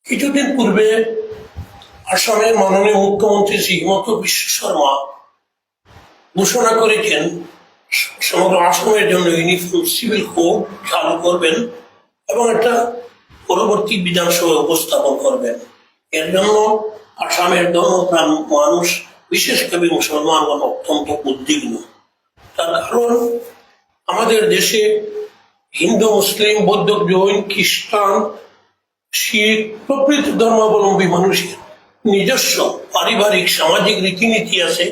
কিছুদিন পূর্বে আসামের মাননীয় মুখ্যমন্ত্রী শ্রী হিমন্ত বিশ্ব শর্মা ঘোষণা করেছেন সমগ্র আসামের জন্য ইউনিফর্ম সিভিল কোড চালু করবেন এবং এটা পরবর্তী বিধানসভায় উপস্থাপন করবেন। এর জন্য আসামের ধর্মপ্রাণ মানুষ, বিশেষভাবে মুসলমানগণ অত্যন্ত উদ্বিগ্ন। তার কারণ আমাদের দেশে হিন্দু, মুসলিম, বৌদ্ধ, জৈন, খ্রিস্টান, শিখ প্রভৃতি ধর্মাবলম্বী মানুষের নিজস্ব পারিবারিক সামাজিক রীতিনীতি আছে,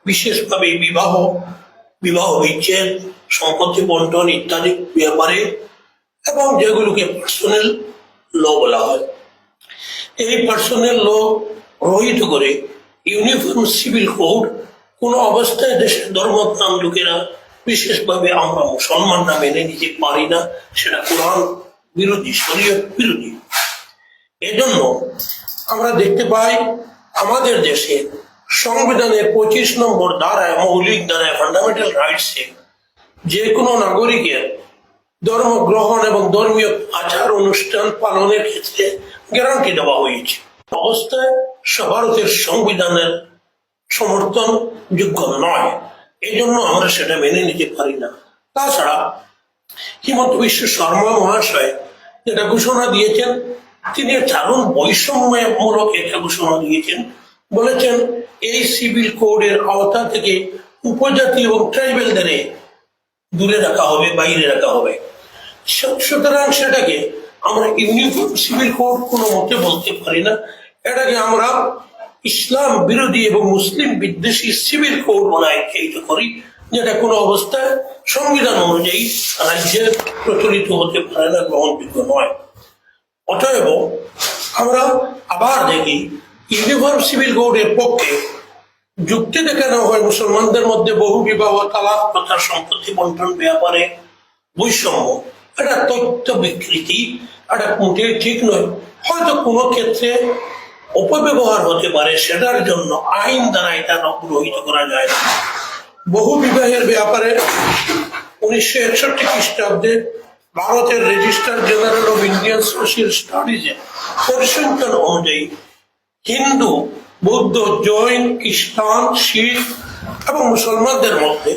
বিশেষভাবে বিবাহ বিচ্ছেদ, সম্পত্তি বন্টন ইত্যাদি ব্যাপারে, এবং যেগুলোকে পার্সোনাল ল বলা হয়। এই পার্সোনাল ল রহিত করে ইউনিফর্ম সিভিল কোড কোনো অবস্থায় দেশের ধর্মপ্রাণ লোকেরা, বিশেষভাবে আমরা মুসলমানরা মেনে নিতে পারি না। সেটা কোরআন বিরোধী, শরীয়ত বিরোধী। এজন্য আমরা দেখতে পাই আমাদের দেশে সংবিধানের 25 নম্বর ধারায়, মৌলিক ধারায়, ফান্ডামেন্টাল রাইটসে যে কোনো নাগরিকের ধর্ম গ্রহণ এবং ধর্মীয় আচার অনুষ্ঠান পালনের ক্ষেত্রে গ্যারান্টি দেওয়া হয়েছে। অবস্থায় ভারতের সংবিধানের সমর্থন যোগ্য নয়, এই জন্য আমরা সেটা মেনে নিতে পারি না। তাছাড়া হিমন্ত বিশ্ব শর্মা মহাশয় যেটা ঘোষণা দিয়েছেন, তিনি দারুণ বৈষম্যমূলক একটা ঘোষণা দিয়েছেন। বলেছেন এই সিভিল কোডের আওতা থেকে উপজাতি এবং ট্রাইবেলদের দূরে রাখা হবে, বাইরে রাখা হবে। সুতরাং সেটাকে আমরা ইউনিফর্ম সিভিল কোড কোনো মতে বলতে পারি না। এটাকে আমরা ইসলাম বিরোধী এবং মুসলিম বিদ্বেষী সিভিল কোড বলে আখ্যায়িত করি, যেটা কোনো অবস্থায় সংবিধান অনুযায়ী রাজ্যে প্রচলিত হতে পারে না, গ্রহণযোগ্য নয়। অতএব আমরা আবার দেখি ইউনিফর্ম সিভিল কোডের পক্ষে যুক্তি দেখানো হয় মুসলমানদের মধ্যে বহু বিবাহ, তালাক প্রথা, সম্পত্তি বন্টন ব্যাপারে বৈষম্য। এটা তথ্য বিকৃতি, এটা মোটেই ঠিক নয়। হয়তো কোনো ক্ষেত্রে অপব্যবহার হতে পারে, সেটার জন্য আইন দ্বারা এটা গ্রহীত করা যায় না। বহু বিবাহের ব্যাপারে 1961 খ্রিস্টাব্দে ভারতের registrar general of Indian social স্টাডিজে পরিসংখ্যান অনুযায়ী হিন্দু, বৌদ্ধ, জৈন, খ্রিস্টান, শিখ এবং মুসলমানদের মধ্যে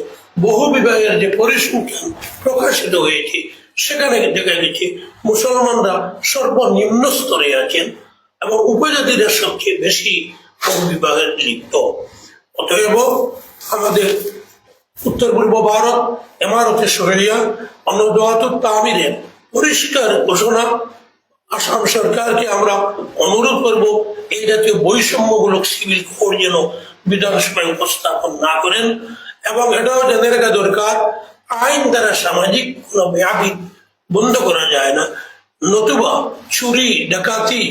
বহু বিবাহের যে পরিসংখ্যান প্রকাশিত হয়েছে, সেখানে দেখা গেছে মুসলমানরা সর্বনিম্ন স্তরে আছেন এবং উপজাতিদের সবচেয়ে বেশি বহু বিবাহের লিপ্ত। অতএব আমাদের উত্তর পূর্ব ভারত ইমারতে শরিয়া অনুদাতুত তামিরের পরিষ্কার ঘোষণা, আসাম সরকারকে আমরা অনুরোধ করব এই জাতীয় বৈষম্যমূলক সিভিল কোড যেন বিধানসভায় উপস্থাপন না করেন। এবং এটাও জেনে রাখা দরকার, আইন দ্বারা সামাজিক কোন ব্যাধি বন্ধ করা যায় না, নতুবা চুরি, ডাকাতি,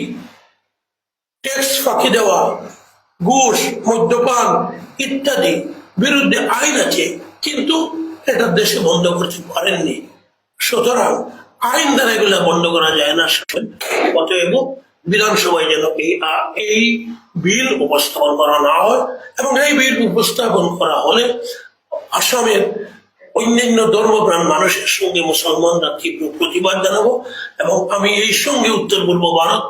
ট্যাক্স ফাঁকি দেওয়া, ঘুষ, মদ্যপান ইত্যাদি বিরুদ্ধে আইন আছে, কিন্তু এটা দেশে বন্ধ করতে পারেননি। সুতরাং আইন দ্বারা এগুলো বন্ধ করা যায় না। অতএব বিধানসভায় যেন এই বিল উপস্থাপন করা না হয়, এবং এই বিল উপস্থাপন করা হলে আসামের অন্যান্য ধর্মপ্রাণ মানুষের সঙ্গে মুসলমানরা তীব্র প্রতিবাদ জানাবো। এবং আমি এই সঙ্গে উত্তর পূর্ব ভারত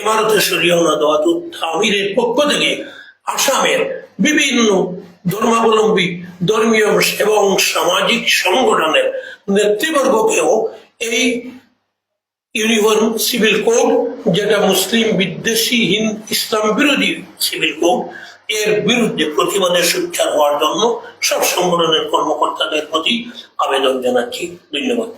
ইমারতে শরিয়া অনুদাতুত তামিরের পক্ষ থেকে আসামের বিভিন্ন ধর্মাবলম্বী ধর্মীয় এবং সামাজিক সংগঠনের নেতৃবর্গকেও এই ইউনিফর্ম সিভিল কোড, যেটা মুসলিম বিদ্বেষী, ইসলাম বিরোধী সিভিল কোড, এর বিরুদ্ধে প্রতিবাদে সোচ্চার হওয়ার জন্য সব সংগঠনের কর্মকর্তাদের প্রতি আবেদন জানাচ্ছি। ধন্যবাদ।